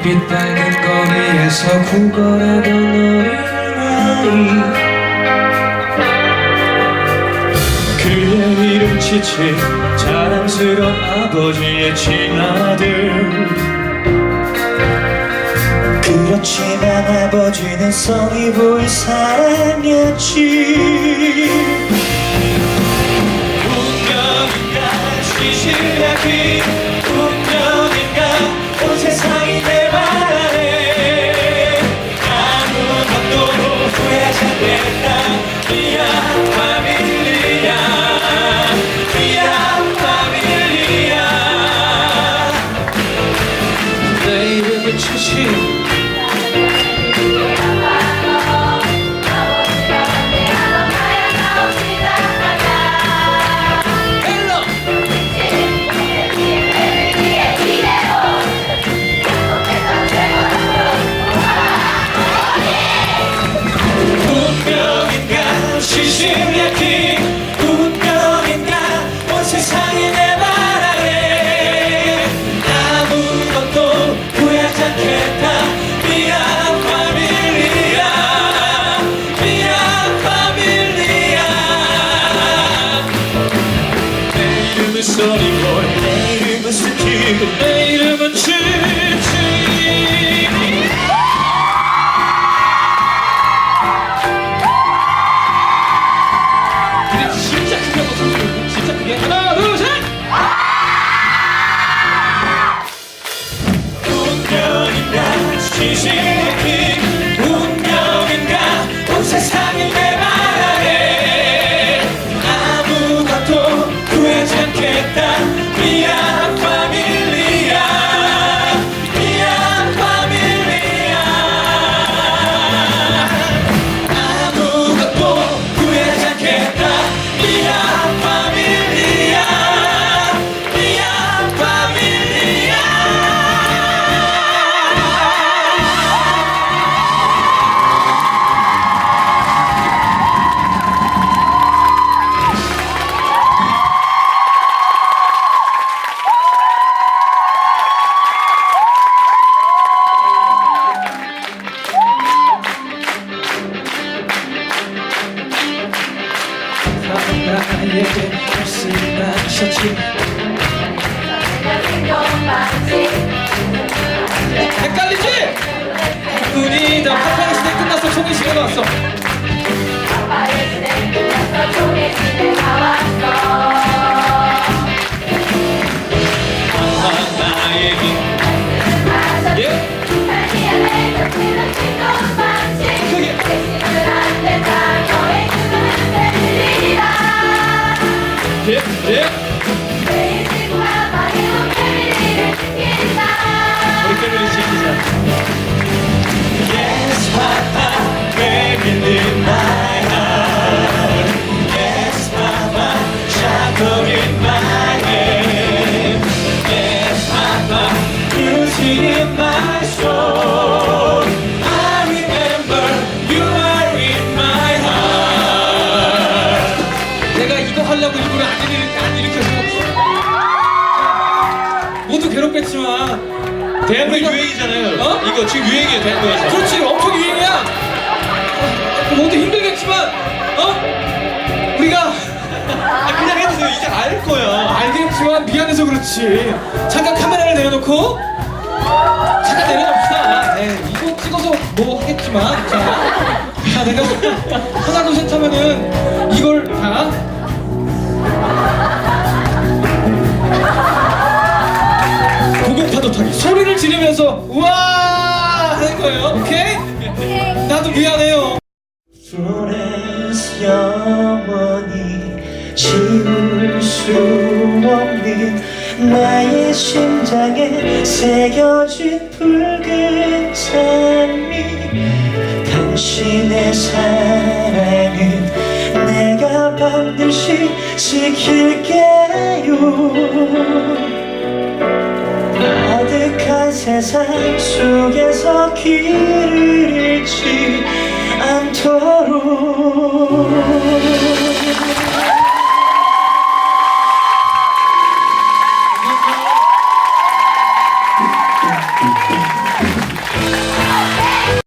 빛 밝은 거리에서 구걸하던 어린아이 그의 이름 지친 자랑스러운 아버지의 친아들 그렇지만 아버지는 성이 보일 사람이었지 운명인가 시시하기 운명인가 온 세상이 내 바라네 아무것도 후회하지 않겠다 미안 파밀리아 미안 파밀리아 내 이름을 주신 써니보이 내 이름은 스키고 내 이름은 치치 근데 진짜 크게 한번 소리 진짜 크게 하나 둘 셋 운명인가 시시하기 운명인가 온 세상이 내 바라네 아무것도 후회하지 않겠다 미안 파밀리아 미안 파밀리아 아무것도 후회하지 않겠다 미안 파밀리아 미안 파밀리아 나에게 없으나 셔츠 헷갈리지? 눈이 다 파파의 시대 끝났어 총의 시대가 왔어 파파의 시대 끝났어 총의 시대가 왔어 나에게 예? 크게 예? 예? 우리 패밀리 지키자 Yes, Papa, family in my heart Yes, Papa, shadow in my hand Yes, Papa, music in my soul I remember you are in my heart 내가 이거 하려고 일부러 안 일으켰어 모두 괴롭겠지만 대한민국 유행이잖아요. 어? 이거 지금 유행이에요, 대한민국에서. 그렇지, 엄청 유행이야. 모두 힘들겠지만, 우리가 그냥 해주세요. 이제 알 거야. 알겠지만 미안해서 그렇지. 잠깐 카메라를 내려놓고, 잠깐 내려놓읍시다. 네, 이거 찍어서 뭐 하겠지만, 자, 내가 하나 둘 셋 하면은 이걸 다. 고공파도타기 소리를 지르면서 우와 하는 거예요. 오케이? 나도 미안해요. 플로렌스 영원히 지울 수 없는 나의 심장에 새겨진 붉은 장미 당신의 사랑은 내가 반드시 지킬게요 아득한 세상 속에서 길을 잃지 않도록